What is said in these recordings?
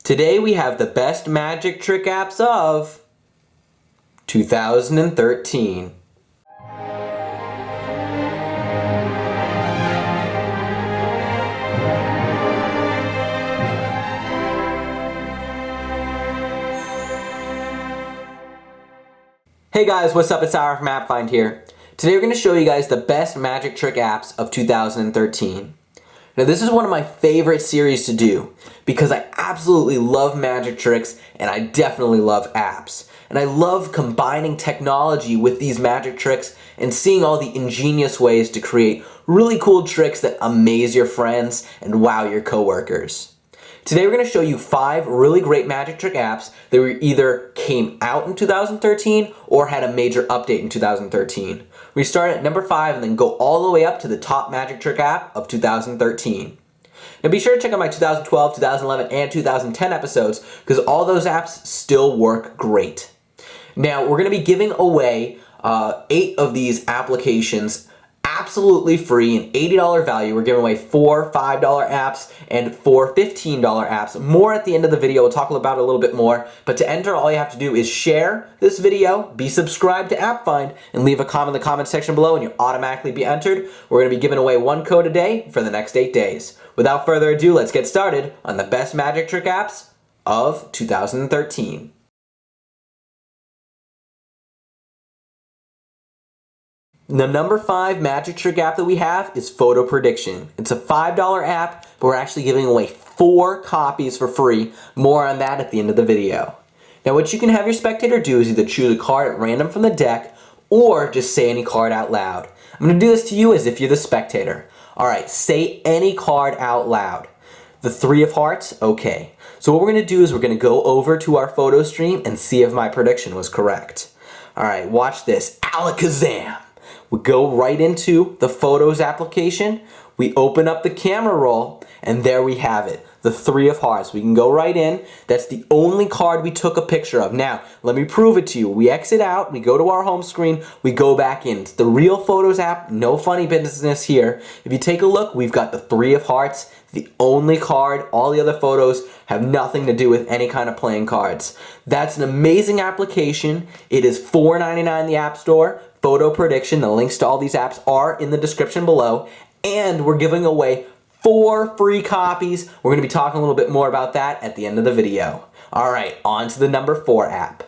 Today we have the best magic trick apps of 2013. Hey guys, what's up? It's Ira from AppFind here. Today we're going to show you guys the best magic trick apps of 2013. Now this is one of my favorite series to do because I absolutely love magic tricks and I definitely love apps. And I love combining technology with these magic tricks and seeing all the ingenious ways to create really cool tricks that amaze your friends and wow your coworkers. Today we're going to show you 5 really great magic trick apps that either came out in 2013 or had a major update in 2013. We start at number 5 and then go all the way up to the top magic trick app of 2013. Now be sure to check out my 2012, 2011, and 2010 episodes because all those apps still work great. Now we're going to be giving away 8 of these applications absolutely free, an $80 value. We're giving away 4 $5 apps and 4 $15 apps. More at the end of the video. We'll talk about it a little bit more. But to enter, all you have to do is share this video, be subscribed to AppFind, and leave a comment in the comment section below and you'll automatically be entered. We're going to be giving away 1 code a day for the next 8 days. Without further ado, let's get started on the best magic trick apps of 2013. The number 5 magic trick app that we have is Photo Prediction. It's a $5 app, but we're actually giving away 4 copies for free. More on that at the end of the video. Now what you can have your spectator do is either choose a card at random from the deck or just say any card out loud. I'm going to do this to you as if you're the spectator. Alright, say any card out loud. The 3 of hearts? Okay. So what we're going to do is we're going to go over to our photo stream and see if my prediction was correct. Alright, watch this. Alakazam! We go right into the Photos application, we open up the camera roll, and there we have it, the 3 of hearts. We can go right in. That's the only card we took a picture of. Now, let me prove it to you. We exit out, we go to our home screen, we go back in. It's the real Photos app, no funny business here. If you take a look, we've got the 3 of hearts, the only card. All the other photos have nothing to do with any kind of playing cards. That's an amazing application. It is $4.99 in the App Store. Photo Prediction, the links to all these apps are in the description below, and we're giving away 4 free copies. We're going to be talking a little bit more about that at the end of the video. Alright, on to the number 4 app.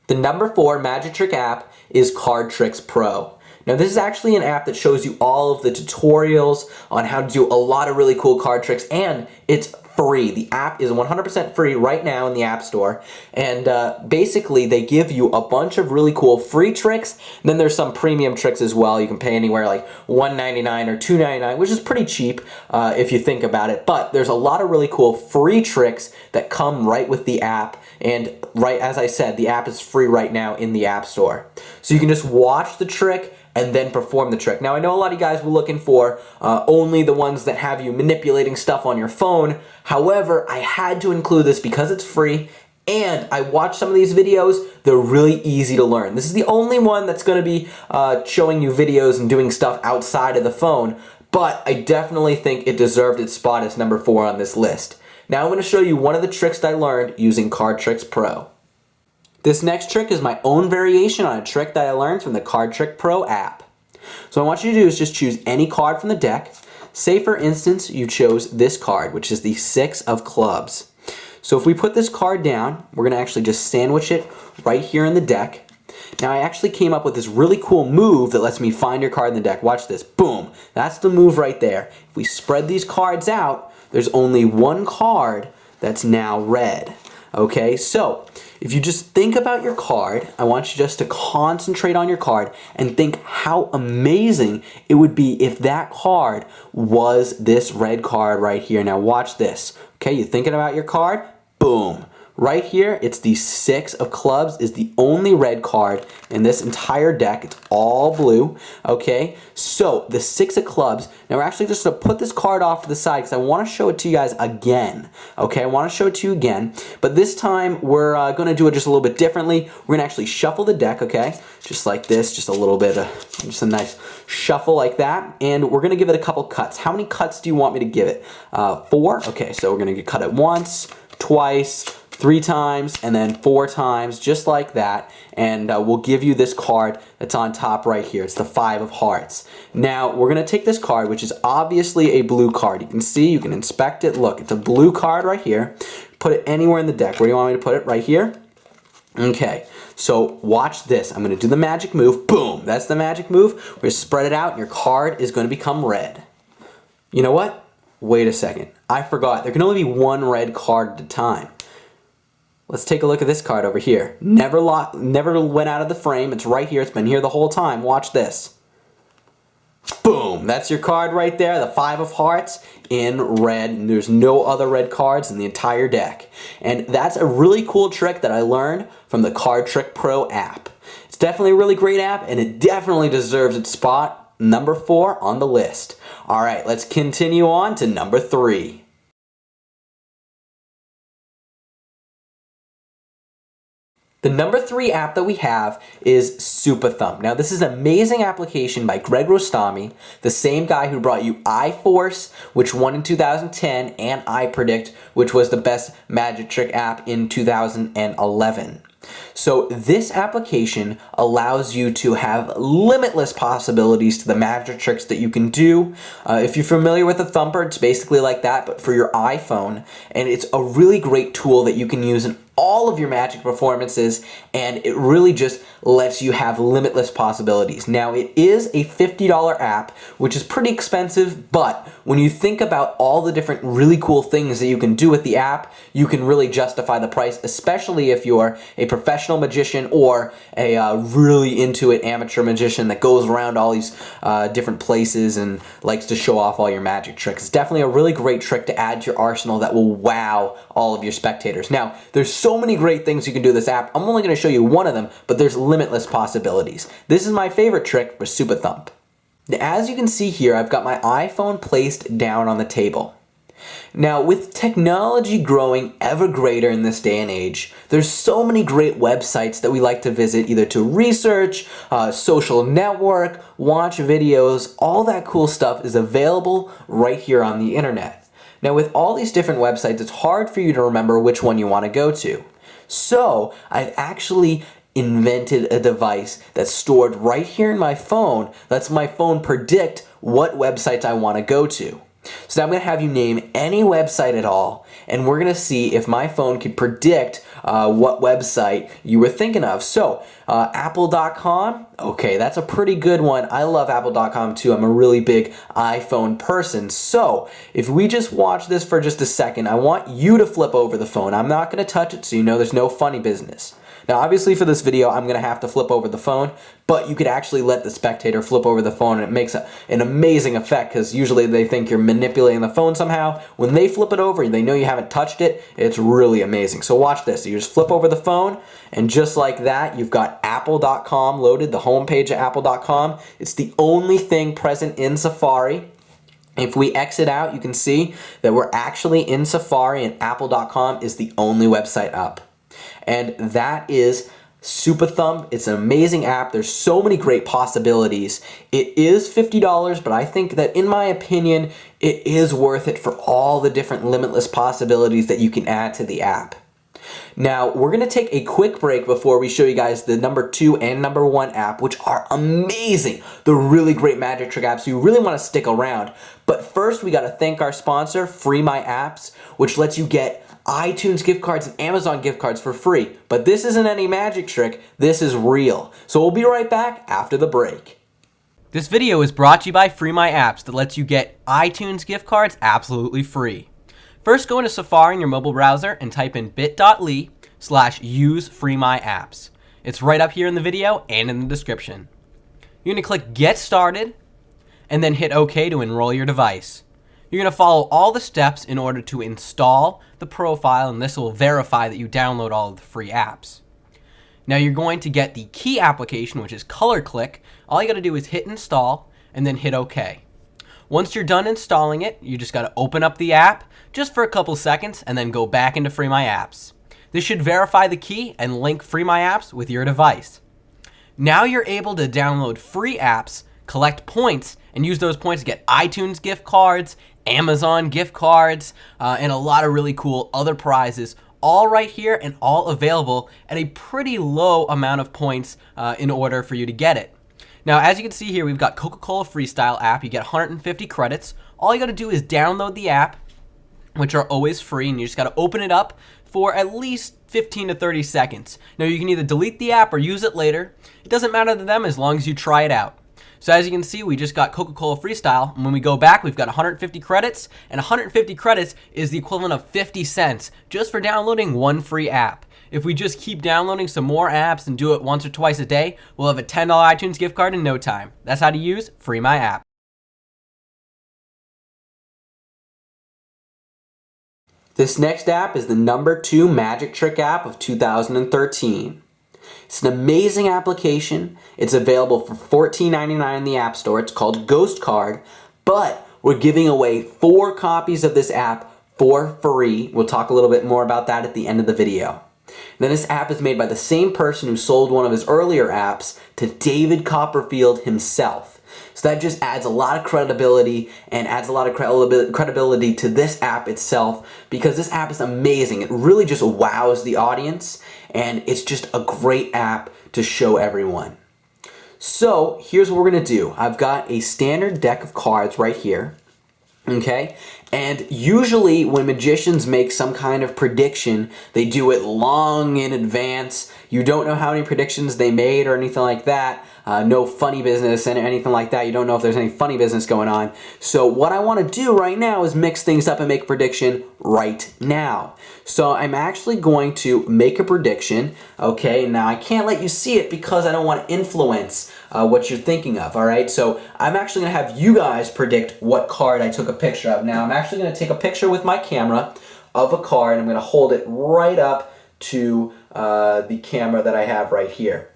The number 4 magic trick app is Card Tricks Pro. Now this is actually an app that shows you all of the tutorials on how to do a lot of really cool card tricks, and it's free. The app is 100% free right now in the App Store, and basically they give you a bunch of really cool free tricks, and then there's some premium tricks as well. You can pay anywhere like $1.99 or $2.99, which is pretty cheap if you think about it, but there's a lot of really cool free tricks that come right with the app, and right as I said, the app is free right now in the App Store. So you can just watch the trick and then perform the trick. Now I know a lot of you guys were looking for only the ones that have you manipulating stuff on your phone. However, I had to include this because it's free and I watched some of these videos. They're really easy to learn. This is the only one that's going to be showing you videos and doing stuff outside of the phone, but I definitely think it deserved its spot as number 4 on this list. Now I'm going to show you one of the tricks that I learned using Card Tricks Pro. This next trick is my own variation on a trick that I learned from the Card Trick Pro app. So what I want you to do is just choose any card from the deck. Say for instance you chose this card, which is the 6 of clubs. So if we put this card down, we're going to actually just sandwich it right here in the deck. Now I actually came up with this really cool move that lets me find your card in the deck. Watch this. Boom. That's the move right there. If we spread these cards out, there's only one card that's now red. Okay, so if you just think about your card, I want you just to concentrate on your card and think how amazing it would be if that card was this red card right here. Now watch this. Okay, you're thinking about your card? Boom. right here, it's the 6 of clubs is the only red card in this entire deck. It's all blue, okay? So the 6 of clubs, now we're actually just gonna put this card off to the side because I wanna show it to you guys again, okay? I wanna show it to you again, but this time we're gonna do it just a little bit differently. We're gonna actually shuffle the deck, okay? Just like this, just a little bit of, just a nice shuffle like that, and we're gonna give it a couple cuts. How many cuts do you want me to give it? 4, okay, so we're gonna cut it once, twice, 3 times, and then 4 times, just like that, and we'll give you this card that's on top right here. It's the 5 of hearts. Now, we're going to take this card, which is obviously a blue card. You can see, you can inspect it. Look, it's a blue card right here. Put it anywhere in the deck. Where do you want me to put it? Right here? Okay, so watch this. I'm going to do the magic move. Boom! That's the magic move. We're going to spread it out, and your card is going to become red. You know what? Wait a second. I forgot. There can only be 1 red card at a time. Let's take a look at this card over here. Never went out of the frame. It's right here. It's been here the whole time. Watch this. Boom! That's your card right there, the 5 of hearts in red. And there's no other red cards in the entire deck. And that's a really cool trick that I learned from the Card Trick Pro app. It's definitely a really great app, and it definitely deserves its spot, number 4 on the list. All right, let's continue on to number 3. The number 3 app that we have is SuperThumb. Now, this is an amazing application by Greg Rostami, the same guy who brought you iForce, which won in 2010, and iPredict, which was the best magic trick app in 2011. So this application allows you to have limitless possibilities to the magic tricks that you can do. If you're familiar with a thumper, it's basically like that, but for your iPhone. And it's a really great tool that you can use in all of your magic performances, and it really just lets you have limitless possibilities. Now, it is a $50 app, which is pretty expensive, but when you think about all the different really cool things that you can do with the app, you can really justify the price, especially if you're a professional magician or a really into it amateur magician that goes around all these different places and likes to show off all your magic tricks. It's definitely a really great trick to add to your arsenal that will wow all of your spectators. Now, there's so many great things you can do with this app. I'm only going to show you one of them, but there's limitless possibilities. This is my favorite trick for SuperThumb. Now, as you can see here, I've got my iPhone placed down on the table. Now, with technology growing ever greater in this day and age, there's so many great websites that we like to visit, either to research, social network, watch videos. All that cool stuff is available right here on the internet. Now, with all these different websites, it's hard for you to remember which one you want to go to. So, I've actually invented a device that's stored right here in my phone, lets my phone predict what websites I want to go to. So now I'm going to have you name any website at all, and we're going to see if my phone can predict what website you were thinking of. So, Apple.com, okay, that's a pretty good one. I love Apple.com too. I'm a really big iPhone person. So, if we just watch this for just a second, I want you to flip over the phone. I'm not going to touch it, so you know there's no funny business. Now, obviously for this video, I'm going to have to flip over the phone, but you could actually let the spectator flip over the phone, and it makes an amazing effect, because usually they think you're manipulating the phone somehow. When they flip it over, they know you haven't touched it. It's really amazing. So watch this. You just flip over the phone, and just like that, you've got Apple.com loaded, the homepage of Apple.com. It's the only thing present in Safari. If we exit out, you can see that we're actually in Safari, and Apple.com is the only website up. And that is SuperThumb. It's an amazing app. There's so many great possibilities. It is $50, but I think that, in my opinion, it is worth it for all the different limitless possibilities that you can add to the app. Now, we're going to take a quick break before we show you guys the number 2 and number 1 app, which are amazing. They're really great magic trick apps, so you really want to stick around. But first, we got to thank our sponsor, Free My Apps, which lets you get iTunes gift cards and Amazon gift cards for free. But this isn't any magic trick, this is real. So we'll be right back after the break. This video is brought to you by Free My Apps that lets you get iTunes gift cards absolutely free. First, go into Safari in your mobile browser and type in bit.ly/use-freemyapps. It's right up here in the video and in the description. You're going to click Get Started and then hit OK to enroll your device. You're going to follow all the steps in order to install the profile, and this will verify that you download all of the free apps. Now you're going to get the key application, which is ColorClick. All you got to do is hit install and then hit OK. Once you're done installing it, you just got to open up the app just for a couple seconds and then go back into Free My Apps. This should verify the key and link Free My Apps with your device. Now you're able to download free apps, collect points, and use those points to get iTunes gift cards, Amazon gift cards, and a lot of really cool other prizes, all right here and all available at a pretty low amount of points in order for you to get it. Now, as you can see here, we've got Coca-Cola Freestyle app. You get 150 credits. All you got to do is download the app, which are always free, and you just got to open it up for at least 15 to 30 seconds. Now, you can either delete the app or use it later. It doesn't matter to them as long as you try it out. So as you can see, we just got Coca-Cola Freestyle, and when we go back, we've got 150 credits, and 150 credits is the equivalent of 50 cents just for downloading one free app. If we just keep downloading some more apps and do it once or twice a day, we'll have a $10 iTunes gift card in no time. That's how to use Free My App. This next app is the number 2 magic trick app of 2013. It's an amazing application. It's available for $14.99 in the App Store. It's called Ghost Card, but we're giving away 4 copies of this app for free. We'll talk a little bit more about that at the end of the video. Then this app is made by the same person who sold one of his earlier apps to David Copperfield himself. So that just adds a lot of credibility and adds a lot of credibility to this app itself, because this app is amazing. It really just wows the audience, and it's just a great app to show everyone. So here's what we're going to do. I've got a standard deck of cards right here. Okay, and usually when magicians make some kind of prediction, they do it long in advance. You don't know how many predictions they made or anything like that. No funny business and anything like that. You don't know if there's any funny business going on. So what I want to do right now is mix things up and make a prediction right now. So I'm actually going to make a prediction. Okay, now I can't let you see it because I don't want to influence what you're thinking of. All right, so I'm actually going to have you guys predict what card I took a picture of. Now I'm actually going to take a picture with my camera of a card, and I'm going to hold it right up to the camera that I have right here.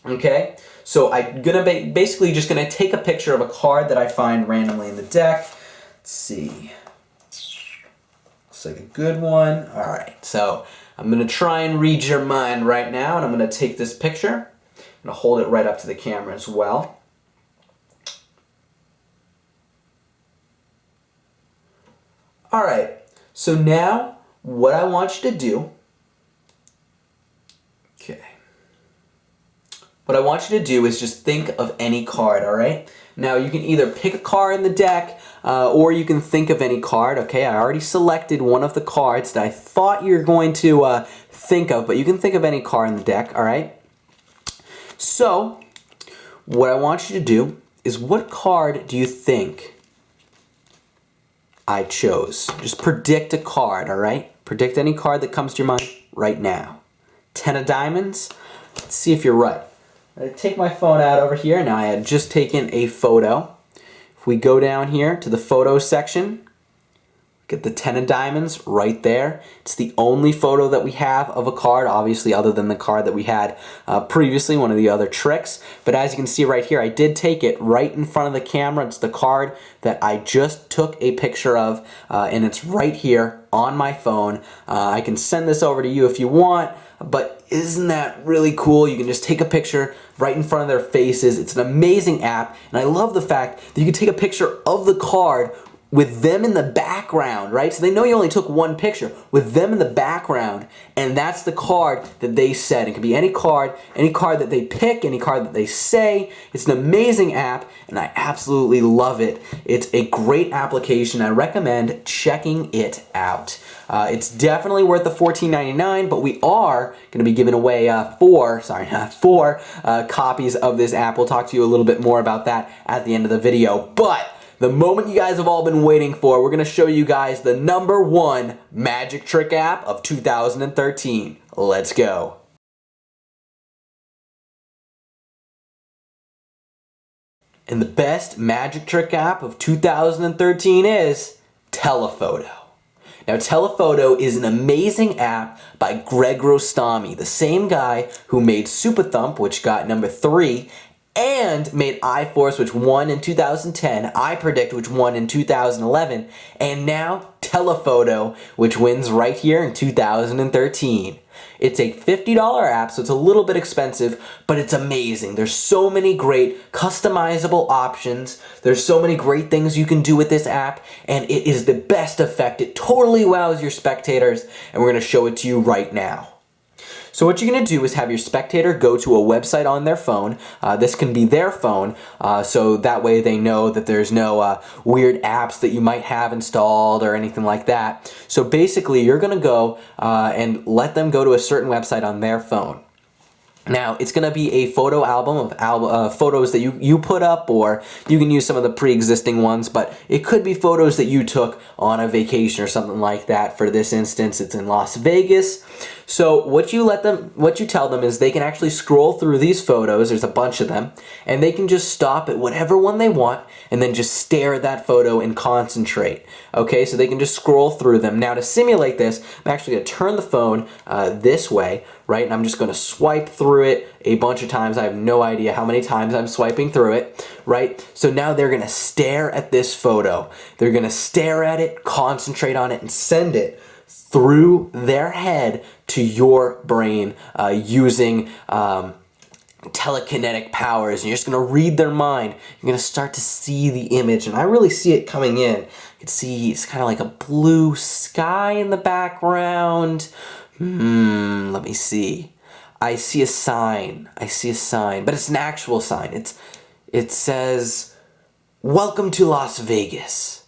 Okay, so I'm gonna basically just gonna take a picture of a card that I find randomly in the deck. Let's see. Looks like a good one. All right, so I'm gonna try and read your mind right now, and I'm gonna take this picture. I'm gonna hold it right up to the camera as well. All right, so now what I want you to do. Okay. What I want you to do is just think of any card, all right? Now, you can either pick a card in the deck, or you can think of any card, okay? I already selected one of the cards that I thought you were going to think of, but you can think of any card in the deck, all right? So, what I want you to do is, what card do you think I chose? Just predict a card, all right? Predict any card that comes to your mind right now. 10 of diamonds. Let's see if you're right. I take my phone out over here. Now I had just taken a photo. If we go down here to the photo section, get the 10 of diamonds right there. It's the only photo that we have of a card, obviously, other than the card that we had previously, one of the other tricks. But as you can see right here, I did take it right in front of the camera. It's the card that I just took a picture of, and it's right here on my phone. I can send this over to you if you want, but isn't that really cool? You can just take a picture right in front of their faces. It's an amazing app, and I love the fact that you can take a picture of the card with them in the background, right? So they know you only took one picture with them in the background, and that's the card that they said. It could be any card that they pick, any card that they say. It's an amazing app, and I absolutely love it. It's a great application. I recommend checking it out. It's definitely worth the $14.99, but we are going to be giving away four copies of this app. We'll talk to you a little bit more about that at the end of the video. But the moment you guys have all been waiting for, we're going to show you guys the #1 magic trick app of 2013. Let's go. And the best magic trick app of 2013 is Telephoto. Now, Telephoto is an amazing app by Greg Rostami, the same guy who made Super Thump, which got number 3, and made iForce, which won in 2010, iPredict, which won in 2011, and now Telephoto, which wins right here in 2013. It's a $50 app, so it's a little bit expensive, but it's amazing. There's so many great customizable options. There's so many great things you can do with this app, and it is the best effect. It totally wows your spectators, and we're going to show it to you right now. So what you're going to do is have your spectator go to a website on their phone. This can be their phone, so that way they know that there's no weird apps that you might have installed or anything like that. So basically, you're going to go and let them go to a certain website on their phone. Now, it's going to be a photo album of photos that you put up, or you can use some of the pre-existing ones, but it could be photos that you took on a vacation or something like that. For this instance, it's in Las Vegas. So what you tell them is they can actually scroll through these photos, there's a bunch of them, and they can just stop at whatever one they want and then just stare at that photo and concentrate. Okay, so they can just scroll through them. Now, to simulate this, I'm actually going to turn the phone this way, right? And I'm just going to swipe through it a bunch of times. I have no idea how many times I'm swiping through it, right? So now they're going to stare at this photo. They're going to stare at it, concentrate on it, and send it through their head to your brain using telekinetic powers. And you're just going to read their mind. You're going to start to see the image, and I really see it coming in. You can see it's kind of like a blue sky in the background. Let me see. I see a sign. But it's an actual sign. It says, "Welcome to Las Vegas."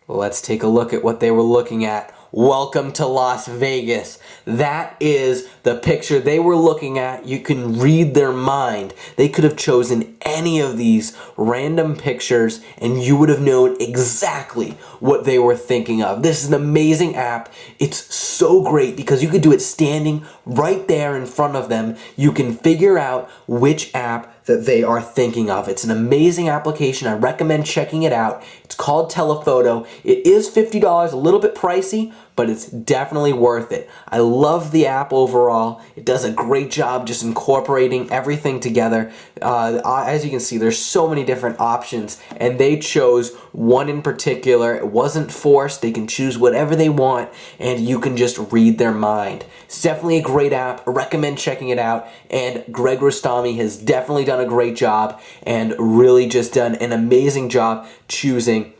Let's take a look at what they were looking at. Welcome to Las Vegas. That is the picture they were looking at. You can read their mind. They could have chosen any of these random pictures and you would have known exactly what they were thinking of. This is an amazing app. It's so great because you could do it standing right there in front of them. You can figure out which app that they are thinking of. It's an amazing application. I recommend checking it out. It's called Telephoto. It is $50, a little bit pricey, but it's definitely worth it. I love the app overall. It does a great job just incorporating everything together. As you can see, there's so many different options, and they chose one in particular. It wasn't forced. They can choose whatever they want, and you can just read their mind. It's definitely a great app. I recommend checking it out, and Greg Rostami has definitely done a great job and really just done an amazing job choosing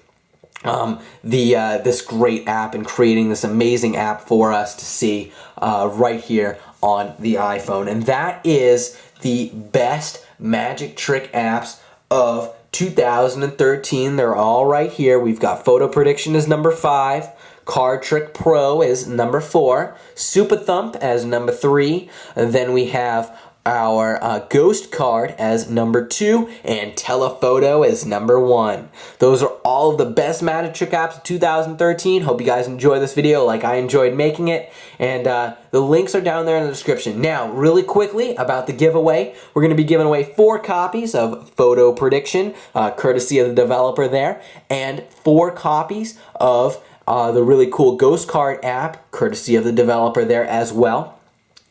this great app and creating this amazing app for us to see right here on the iPhone. And that is the best magic trick apps of 2013. They're all right here. We've got Photo Prediction as number 5. Card Trick Pro is number 4. Super Thump as number 3. And then we have our Ghost Card as number 2, and Telephoto as number 1. Those are all of the best magic trick apps of 2013. Hope you guys enjoy this video like I enjoyed making it, and the links are down there in the description. Now, really quickly about the giveaway, we're going to be giving away 4 copies of Photo Prediction, courtesy of the developer there, and 4 copies of the really cool Ghost Card app, courtesy of the developer there as well.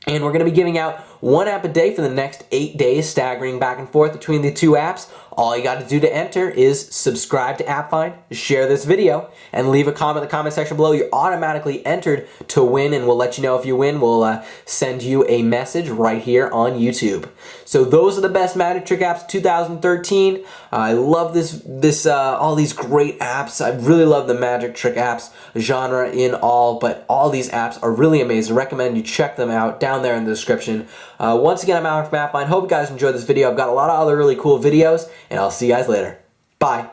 And we're going to be giving out 1 app a day for the next 8 days, staggering back and forth between the 2 apps. All you got to do to enter is subscribe to AppFind, share this video, and leave a comment in the comment section below. You're automatically entered to win, and we'll let you know if you win. We'll send you a message right here on YouTube. So those are the best magic trick apps 2013. I love all these great apps. I really love the magic trick apps genre in all, but all these apps are really amazing. I recommend you check them out down there in the description. Once again, I'm Alex from AppFind. Hope you guys enjoyed this video. I've got a lot of other really cool videos, and I'll see you guys later. Bye.